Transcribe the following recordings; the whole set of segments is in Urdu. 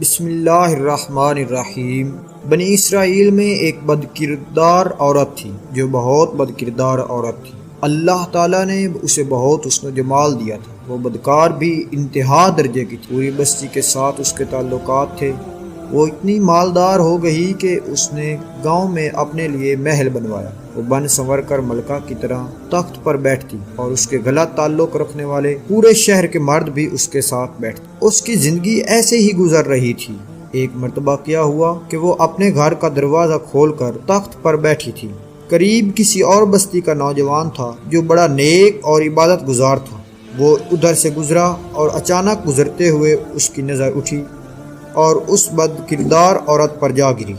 بسم اللہ الرحمن الرحیم۔ بنی اسرائیل میں ایک بدکردار عورت تھی جو بہت بدکردار عورت تھی۔ اللہ تعالیٰ نے اسے بہت حسن و جمال دیا تھا۔ وہ بدکار بھی انتہا درجے کی تھی۔ پوری بستی کے ساتھ اس کے تعلقات تھے۔ وہ اتنی مالدار ہو گئی کہ اس نے گاؤں میں اپنے لیے محل بنوایا۔ وہ بن سنور کر ملکہ کی طرح تخت پر بیٹھتی اور اس کے غلط تعلق رکھنے والے پورے شہر کے مرد بھی اس کے ساتھ بیٹھتے۔ اس کی زندگی ایسے ہی گزر رہی تھی۔ ایک مرتبہ کیا ہوا کہ وہ اپنے گھر کا دروازہ کھول کر تخت پر بیٹھی تھی۔ قریب کسی اور بستی کا نوجوان تھا جو بڑا نیک اور عبادت گزار تھا۔ وہ ادھر سے گزرا اور اچانک گزرتے ہوئے اس کی نظر اٹھی اور اس بد کردار عورت پر جا گری۔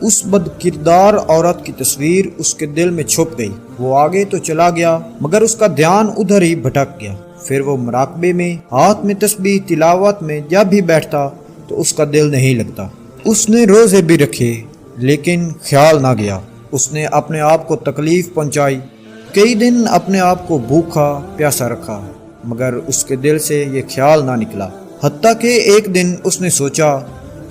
اس بد کردار عورت کی تصویر اس کے دل میں چھپ گئی۔ وہ آگے تو چلا گیا مگر اس کا دھیان ادھر ہی بھٹک گیا۔ پھر وہ مراقبے میں، ہاتھ میں تسبیح، تلاوت میں جب بھی بیٹھتا تو اس کا دل نہیں لگتا۔ اس نے روزے بھی رکھے لیکن خیال نہ گیا۔ اس نے اپنے آپ کو تکلیف پہنچائی۔ کئی دن اپنے آپ کو بھوکا پیاسا رکھا مگر اس کے دل سے یہ خیال نہ نکلا۔ حتیٰ کہ ایک دن اس نے سوچا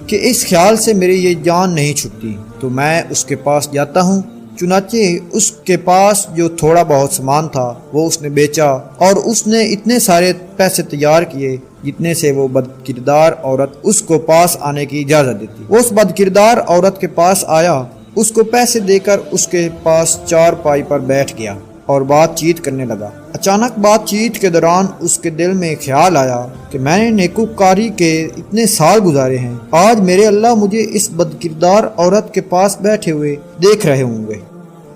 کہ اس خیال سے میری یہ جان نہیں چھٹتی تو میں اس کے پاس جاتا ہوں۔ چنانچہ اس کے پاس جو تھوڑا بہت سامان تھا وہ اس نے بیچا اور اس نے اتنے سارے پیسے تیار کیے جتنے سے وہ بد کردار عورت اس کو پاس آنے کی اجازت دیتی۔ وہ اس بد کردار عورت کے پاس آیا، اس کو پیسے دے کر اس کے پاس چارپائی پر بیٹھ گیا اور بات چیت کرنے لگا۔ اچانک بات چیت کے دوران اس کے دل میں خیال آیا کہ میں نے نیکوکاری کے اتنے سال گزارے ہیں، آج میرے اللہ مجھے اس بد کردار عورت کے پاس بیٹھے ہوئے دیکھ رہے ہوں گے۔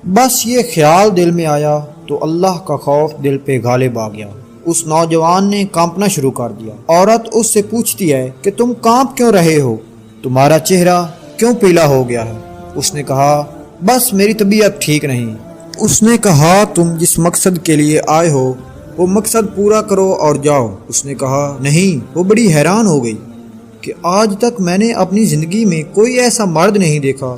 بس یہ خیال دل میں آیا تو اللہ کا خوف دل پہ غالب آ گیا۔ اس نوجوان نے کانپنا شروع کر دیا۔ عورت اس سے پوچھتی ہے کہ تم کانپ کیوں رہے ہو؟ تمہارا چہرہ کیوں پیلا ہو گیا ہے؟ اس نے کہا بس میری طبیعت ٹھیک نہیں۔ اس نے کہا تم جس مقصد کے لیے آئے ہو وہ مقصد پورا کرو اور جاؤ۔ اس نے کہا نہیں۔ وہ بڑی حیران ہو گئی کہ آج تک میں نے اپنی زندگی میں کوئی ایسا مرد نہیں دیکھا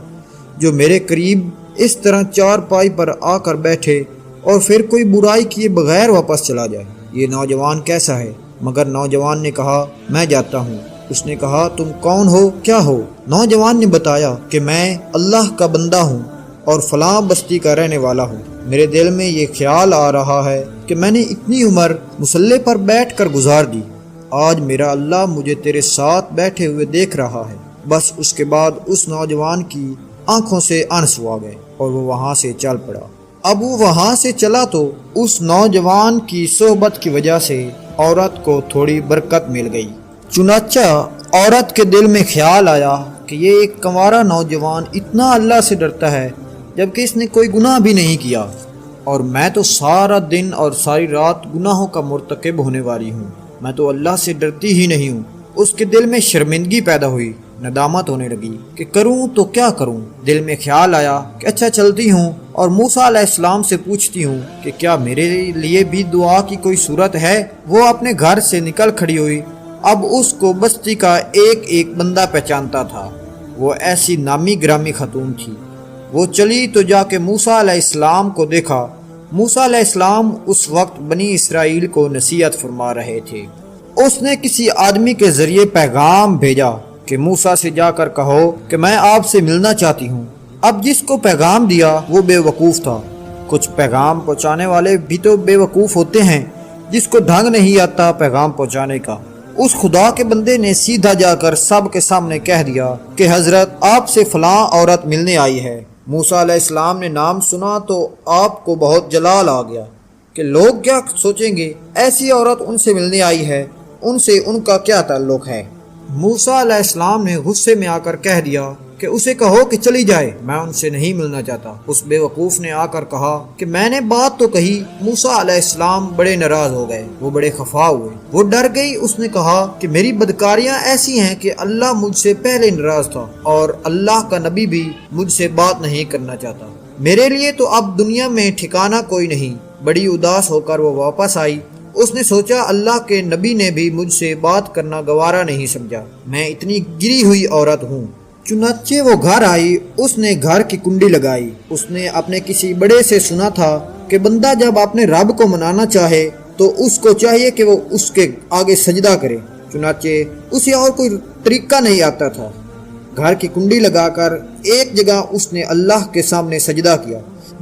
جو میرے قریب اس طرح چارپائی پر آ کر بیٹھے اور پھر کوئی برائی کیے بغیر واپس چلا جائے۔ یہ نوجوان کیسا ہے؟ مگر نوجوان نے کہا میں جاتا ہوں۔ اس نے کہا تم کون ہو، کیا ہو؟ نوجوان نے بتایا کہ میں اللہ کا بندہ ہوں اور فلاں بستی کا رہنے والا ہوں۔ میرے دل میں یہ خیال آ رہا ہے کہ میں نے اتنی عمر مصلی پر بیٹھ کر گزار دی، آج میرا اللہ مجھے تیرے ساتھ بیٹھے ہوئے دیکھ رہا ہے۔ بس اس کے بعد اس نوجوان کی آنکھوں سے آنسو آ گئے اور وہ وہاں سے چل پڑا۔ اب وہ وہاں سے چلا تو اس نوجوان کی صحبت کی وجہ سے عورت کو تھوڑی برکت مل گئی۔ چنانچہ عورت کے دل میں خیال آیا کہ یہ ایک کنوارا نوجوان اتنا اللہ سے ڈرتا ہے جبکہ اس نے کوئی گناہ بھی نہیں کیا، اور میں تو سارا دن اور ساری رات گناہوں کا مرتکب ہونے والی ہوں، میں تو اللہ سے ڈرتی ہی نہیں ہوں۔ اس کے دل میں شرمندگی پیدا ہوئی، ندامت ہونے لگی کہ کروں تو کیا کروں۔ دل میں خیال آیا کہ اچھا چلتی ہوں اور موسیٰ علیہ السلام سے پوچھتی ہوں کہ کیا میرے لیے بھی دعا کی کوئی صورت ہے۔ وہ اپنے گھر سے نکل کھڑی ہوئی۔ اب اس کو بستی کا ایک ایک بندہ پہچانتا تھا۔ وہ ایسی نامی گرامی خاتون تھی۔ وہ چلی تو جا کے موسیٰ علیہ السلام کو دیکھا۔ موسیٰ علیہ السلام اس وقت بنی اسرائیل کو نصیحت فرما رہے تھے۔ اس نے کسی آدمی کے ذریعے پیغام بھیجا کہ موسیٰ سے جا کر کہو کہ میں آپ سے ملنا چاہتی ہوں۔ اب جس کو پیغام دیا وہ بے وقوف تھا۔ کچھ پیغام پہنچانے والے بھی تو بے وقوف ہوتے ہیں، جس کو ڈھنگ نہیں آتا پیغام پہنچانے کا۔ اس خدا کے بندے نے سیدھا جا کر سب کے سامنے کہہ دیا کہ حضرت آپ سے فلاں عورت ملنے آئی ہے۔ موسیٰ علیہ السلام نے نام سنا تو آپ کو بہت جلال آ گیا کہ لوگ کیا سوچیں گے، ایسی عورت ان سے ملنے آئی ہے، ان سے ان کا کیا تعلق ہے۔ موسیٰ علیہ السلام نے غصے میں آ کر کہہ دیا کہ اسے کہو کہ چلی جائے، میں ان سے نہیں ملنا چاہتا۔ اس بے وقوف نے آ کر کہا کہ میں نے بات تو کہی۔ موسیٰ علیہ السلام بڑے ناراض ہو گئے، وہ بڑے خفا ہوئے، وہ ڈر گئی۔ اس نے کہا کہ میری بدکاریاں ایسی ہیں کہ اللہ مجھ سے پہلے ناراض تھا اور اللہ کا نبی بھی مجھ سے بات نہیں کرنا چاہتا، میرے لیے تو اب دنیا میں ٹھکانہ کوئی نہیں۔ بڑی اداس ہو کر وہ واپس آئی۔ اس نے سوچا اللہ کے نبی نے بھی مجھ سے بات کرنا گوارا نہیں سمجھا، میں اتنی گری ہوئی عورت ہوں۔ چنانچہ وہ گھر آئی، اس نے گھر کی کنڈی لگائی۔ اس نے اپنے کسی بڑے سے سنا تھا کہ بندہ جب اپنے رب کو منانا چاہے تو اس کو چاہیے کہ وہ اس کے آگے سجدہ کرے۔ چنانچہ اسے اور کوئی طریقہ نہیں آتا تھا۔ گھر کی کنڈی لگا کر ایک جگہ اس نے اللہ کے سامنے سجدہ کیا،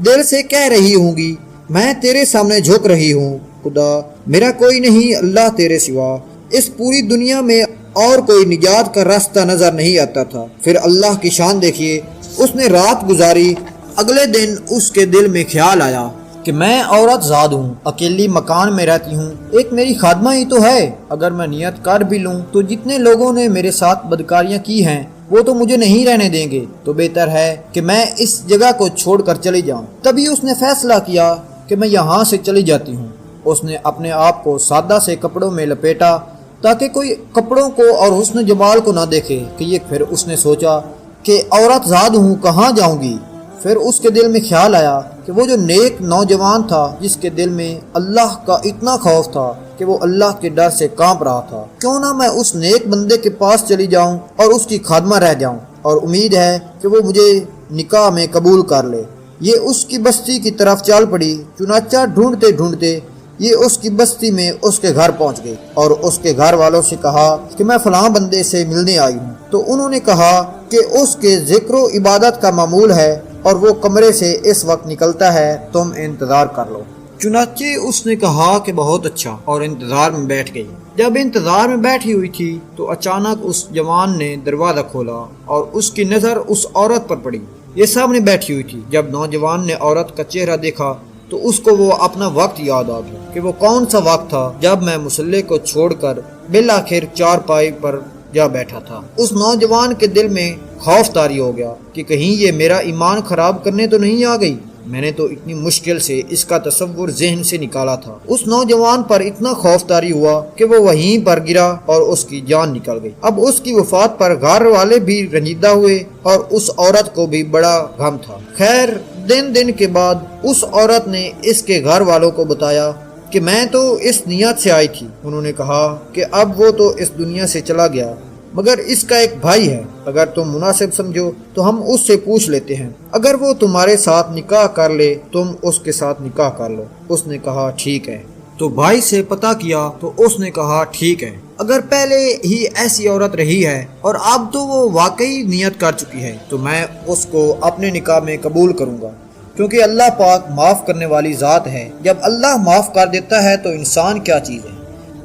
دل سے کہہ رہی ہوں گی میں تیرے سامنے جھک رہی ہوں، خدا میرا کوئی نہیں اللہ تیرے سوا، اس پوری دنیا میں اور کوئی نجات کا راستہ نظر نہیں آتا تھا۔ پھر اللہ کی شان دیکھیے، اس نے رات گزاری، اگلے دن اس کے دل میں خیال آیا کہ میں عورت زاد ہوں، اکیلی مکان میں رہتی ہوں، ایک میری خادمہ ہی تو ہے، اگر میں نیت کر بھی لوں تو جتنے لوگوں نے میرے ساتھ بدکاریاں کی ہیں وہ تو مجھے نہیں رہنے دیں گے، تو بہتر ہے کہ میں اس جگہ کو چھوڑ کر چلی جاؤں۔ تبھی اس نے فیصلہ کیا کہ میں یہاں سے چلی جاتی ہوں۔ اس نے اپنے آپ کو سادہ سے کپڑوں میں لپیٹا تاکہ کوئی کپڑوں کو اور حسن جمال کو نہ دیکھے کہ یہ، پھر اس نے سوچا کہ عورت زاد ہوں، کہاں جاؤں گی؟ پھر اس کے دل میں خیال آیا کہ وہ جو نیک نوجوان تھا جس کے دل میں اللہ کا اتنا خوف تھا کہ وہ اللہ کے ڈر سے کانپ رہا تھا، کیوں نہ میں اس نیک بندے کے پاس چلی جاؤں اور اس کی خادمہ رہ جاؤں، اور امید ہے کہ وہ مجھے نکاح میں قبول کر لے۔ یہ اس کی بستی کی طرف چل پڑی۔ چنانچہ ڈھونڈتے ڈھونڈتے یہ اس کی بستی میں اس کے گھر پہنچ گئی اور اس کے گھر والوں سے کہا کہ میں فلاں بندے سے ملنے آئی ہوں، تو انہوں نے کہا کہ اس کے ذکر و عبادت کا معمول ہے اور وہ کمرے سے اس وقت نکلتا ہے، تم انتظار کر لو۔ چنانچہ اس نے کہا کہ بہت اچھا، اور انتظار میں بیٹھ گئی۔ جب انتظار میں بیٹھی ہوئی تھی تو اچانک اس جوان نے دروازہ کھولا اور اس کی نظر اس عورت پر پڑی۔ یہ سامنے بیٹھی ہوئی تھی۔ جب نوجوان نے عورت کا چہرہ دیکھا تو اس کو وہ اپنا وقت یاد آ گیا کہ وہ کون سا وقت تھا جب میں مصلی کو چھوڑ کر بالآخر چارپائی پر جا بیٹھا تھا۔ اس نوجوان کے دل میں خوف طاری ہو گیا کہ کہیں یہ میرا ایمان خراب کرنے تو نہیں آ گئی، میں نے تو اتنی مشکل سے اس کا تصور ذہن سے نکالا تھا۔ اس نوجوان پر اتنا خوف طاری ہوا کہ وہ وہیں پر گرا اور اس کی جان نکل گئی۔ اب اس کی وفات پر گھر والے بھی رنجیدہ ہوئے اور اس عورت کو بھی بڑا غم تھا۔ خیر، دن کے بعد اس عورت نے اس کے گھر والوں کو بتایا کہ میں تو اس نیت سے آئی تھی۔ انہوں نے کہا کہ اب وہ تو اس دنیا سے چلا گیا، مگر اس کا ایک بھائی ہے، اگر تم مناسب سمجھو تو ہم اس سے پوچھ لیتے ہیں، اگر وہ تمہارے ساتھ نکاح کر لے تم اس کے ساتھ نکاح کر لو۔ اس نے کہا ٹھیک ہے۔ تو بھائی سے پتہ کیا تو اس نے کہا ٹھیک ہے، اگر پہلے ہی ایسی عورت رہی ہے اور اب تو وہ واقعی نیت کر چکی ہے تو میں اس کو اپنے نکاح میں قبول کروں گا، کیونکہ اللہ پاک معاف کرنے والی ذات ہے۔ جب اللہ معاف کر دیتا ہے تو انسان کیا چیز ہے۔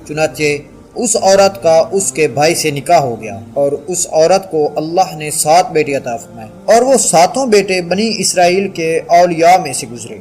چنانچہ اس عورت کا اس کے بھائی سے نکاح ہو گیا اور اس عورت کو اللہ نے 7 بیٹے عطا فرمائے، اور وہ 7 بیٹے بنی اسرائیل کے اولیاء میں سے گزرے۔